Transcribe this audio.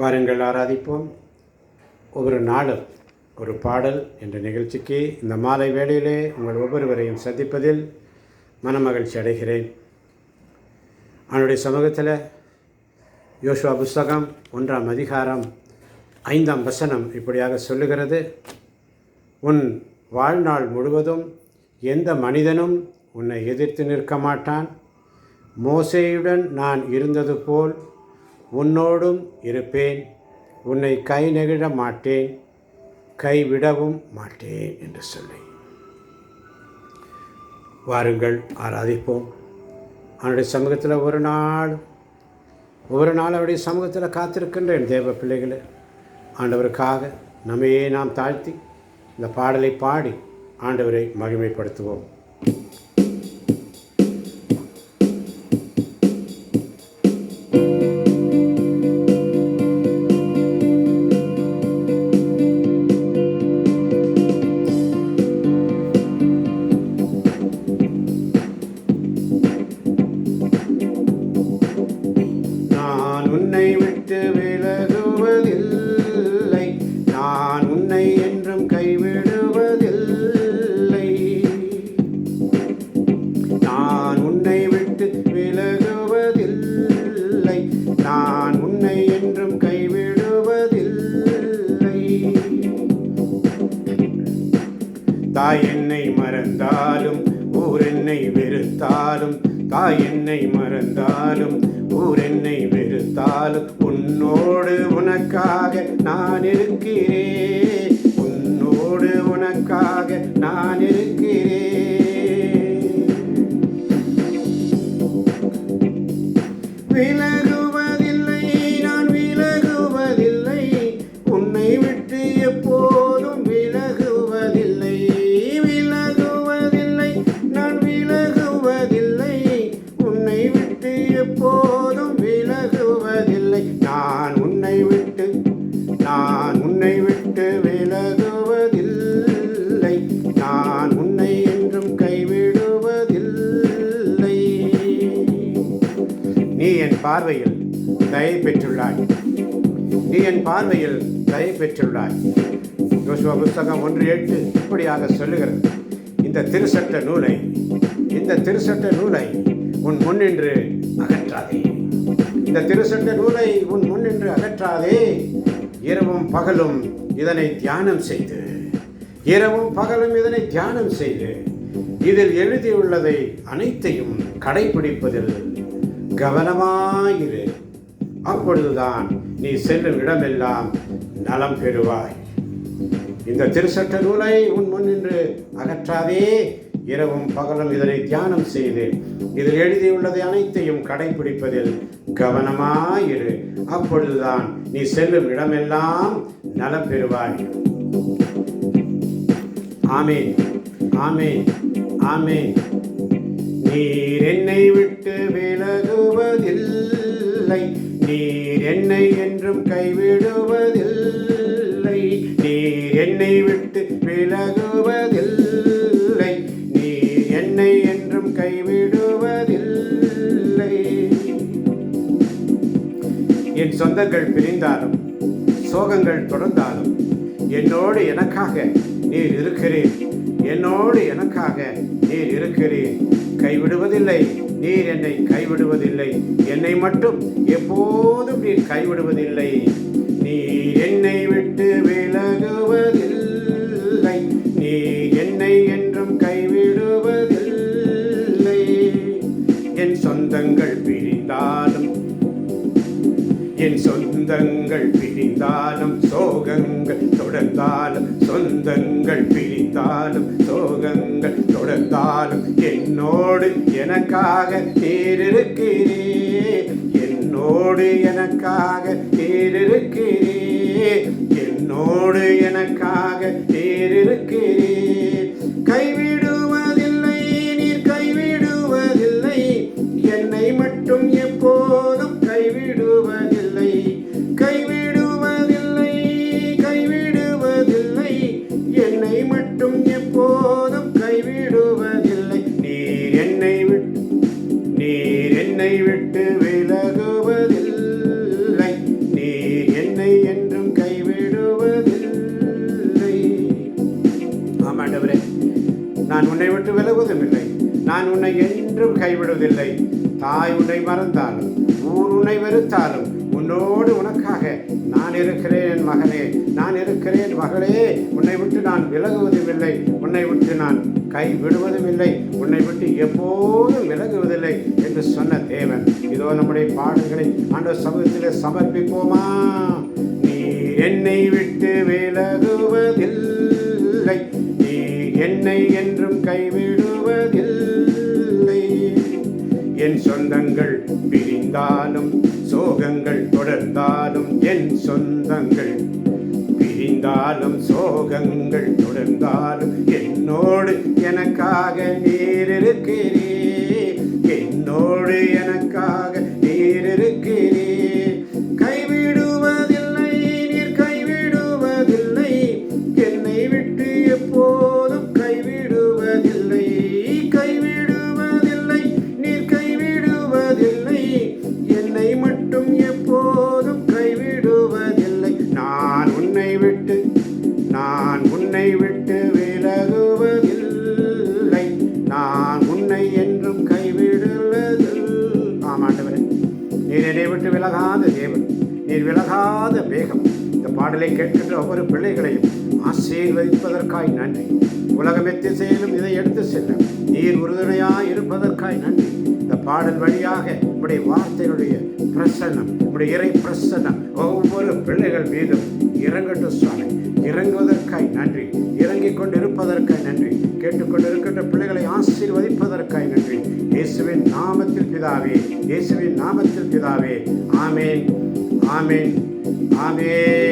வாருங்கள் ஆராதிப்போம். ஒவ்வொரு நாளும் ஒரு பாடல் என்ற நிகழ்ச்சிக்கு இந்த மாலை வேளையிலே உங்கள் ஒவ்வொருவரையும் சந்திப்பதில் மனமகிழ்ச்சி அடைகிறேன். அவனுடைய சமூகத்தில் யோசுவா புஸ்தகம் 1ஆம் அதிகாரம் 5ஆம் வசனம் இப்படியாக சொல்லுகிறது: உன் வாழ்நாள் முழுவதும் எந்த மனிதனும் உன்னை எதிர்த்து நிற்க மாட்டான். மோசேயுடன் நான் இருந்தது போல் உன்னோடும் இருப்பேன். உன்னை கை நெகிழ மாட்டேன், கைவிடவும் மாட்டேன் என்று சொல்லி வாருங்கள் ஆராதிப்போம். அவனுடைய சமூகத்தில் ஒவ்வொரு நாள் அவருடைய சமூகத்தில் காத்திருக்கின்றேன். தேவ பிள்ளைகளை ஆண்டவருக்காக நம்மையே நாம் தாழ்த்தி இந்த பாடலை பாடி ஆண்டவரை மகிமைப்படுத்துவோம். தாய் என்னை மறந்தாலும் ஊர் என்னை வெறுத்தாலும், தாய் என்னை மறந்தாலும் ஊர் என்னை வெறுத்தாலும், உன்னோடு உனக்காக நான் இருக்கிறேன். உன்னோடு உனக்காக நான் இருக்கிறேன். விலகுவதில்லை, நான் விலகுவதில்லை. உன்னை விட்டு எப்போதும் விலகுவதில்லை. எப்போதும் விலகுவதில்லை. நான் உன்னை விட்டு விலகுவதில்லை. நான் உன்னை என்றும் கைவிடுவதில்லை. நீ என் பார்வையில் தயை பெற்றுள்ளாய். நீ என் பார்வையில் தயை பெற்றுள்ளாய். யோசுவா புஸ்தகம் 1:8 இப்படியாக சொல்லுகிறது: இந்த திருச்சட்ட நூலை உன் முன்னின்று அகற்றாதே. இந்த திருச்சட்ட நூலை உன் முன்னின்று அகற்றாதே. இரவும் பகலும் இதனை தியானம் செய்து இதில் எழுதியுள்ளதை அனைத்தையும் கடைபிடிப்பதில் கவனமாயிரு. அப்பொழுதுதான் நீ செல்லும் இடமெல்லாம் நலம் பெறுவாய். இந்த திருச்சட்ட நூலை உன் முன்னின்று அகற்றாதே. இரவும் பகலும் இதனை தியானம் செய்து இதில் எழுதியுள்ளதை அனைத்தையும் கடைபிடிப்பதில் கவனமாயிரு. அப்பொழுதுதான் நீ செல்லும் இடமெல்லாம் நலம் பெறுவாய். ஆமென், ஆமென், ஆமென். நீர் என்னை விட்டு விலகுவதில்லை. நீர் என்னை என்றும் கைவிடுவதில்லை. நீர் என்னை விட்டு விலகுவதில்லை. நீர் என்னை என்றும் கைவிடுவதில்லை. என் சொந்தங்கள் பிரிந்தாலும், சோகங்கள் தொடர்ந்தாலும், என்னோடு எனக்காக நீர் இருக்கிறீர். என்னோடு எனக்காக நீர் இருக்கிறீர். கைவிடுவதில்லை. நீர் என்னை கைவிடுவதில்லை. என்னை மட்டும் எப்போதும் நீர் கைவிடுவதில்லை. நீர் என்னை விட்டு விலகுவதில்லை. நீர் என்னை என்றும் கைவிடுவதில்லை. என் சொந்தங்கள் பிரிந்தாலும் சோகங்கள் தொடர்ந்தாலும், சொந்தங்கள் பிரிந்தாலும் சோகங்கள் தொடர்ந்தாலும், என்னோடு எனக்காக நீர் இருக்கிறீர். என்னோடு எனக்காக நீர் இருக்கிறீர். என்னோடு எனக்காக நீர் இருக்கிறீர். கைவிடுவதில்லை, நீர் கைவிடுவதில்லை. என்னை மட்டும் எப்போதும் கைவிடுவதில்லை. கைவிடுவதில்லை, கைவிடுவதில்லை. என்னை மட்டும் எப்போதும் கைவிடுவதில்லை. நீர் என்னை விட்டு விலகுவதில்லை. நீர் கைவிடுவதில்லை. தாய் உன்னை மறந்தாலும், ஊர் உன்னை வெறுத்தாலும், உன்னோடு உனக்காக நான் இருக்கிறேன் மகனே, நான் இருக்கிறேன் மகளே. உன்னை விட்டு நான் விலகுவதும் இல்லை, உன்னை விட்டு நான் கைவிடுவதும் இல்லை, உன்னை விட்டு எப்போதும் விலகுவதில்லை என்று சொன்ன தேவன். இதோ நம்முடைய பாடல்களை ஆண்டவர் சமூகத்தில் சமர்ப்பிப்போமா? நீர் என்னை விட்டு விலகுவதில்லை, நீர் என்னை என்றும் கைவிடுவதில்லை. என் சொந்தங்கள் பிரிந்தாலும், சோகங்கள் தொடர்ந்தாலும், என் சொந்தங்கள் பிரிந்தாலும், சோகங்கள் தொடர்ந்தாலும், என்னோடு எனக்காக நீர் இருக்கிறீர், என்னோடு எனக்காக நீர் இருக்கிறீர். கைவிடுவதில்லை, நீர் கைவிடுவதில்லை, என்னை விட்டு எப்போதும் கைவிடுவதில்லை. கைவிடுவதில்லை, நீர் கைவிடுவதில்லை, என்னை மட்டும் எப்போதும் கைவிடுவதில்லை. நான் உன்னை விட்டு விலகுவதில்லை, நான் உன்னை என்றும் கைவிடுவதில்லை. ஆமாண்டவரே, நீர் என்னை விட்டு விலகாத தேவன், நீர் விலகாத வேகம். இந்த பாடலை கேட்கின்ற ஒவ்வொரு பிள்ளைகளையும் ஆசீர்வதிப்பதற்காய் நன்றி. உலகம் எத்திசையிலும் இதை எடுத்து செல்ல நீர் உறுதுணையாய் இருப்பதற்காய் நன்றி. இந்த பாடல் வழியாக உடைய வார்த்தையுடைய பிரசன்னம், உடைய இறை பிரசன்னம் ஒவ்வொரு பிள்ளைகள் மீதும் இறங்கட்டும் சுவாமி. இறங்குவதற்காய் நன்றி, இறங்கிக் கொண்டு இருப்பதற்காய் நன்றி, கேட்டுக்கொண்டிருக்கின்ற பிள்ளைகளை ஆசீர்வதிப்பதற்காய் நன்றி. இயேசுவின் நாமத்தில் பிதாவே, இயேசுவின் நாமத்தில் பிதாவே. ஆமேன், ஆமேன், ஆமேன்.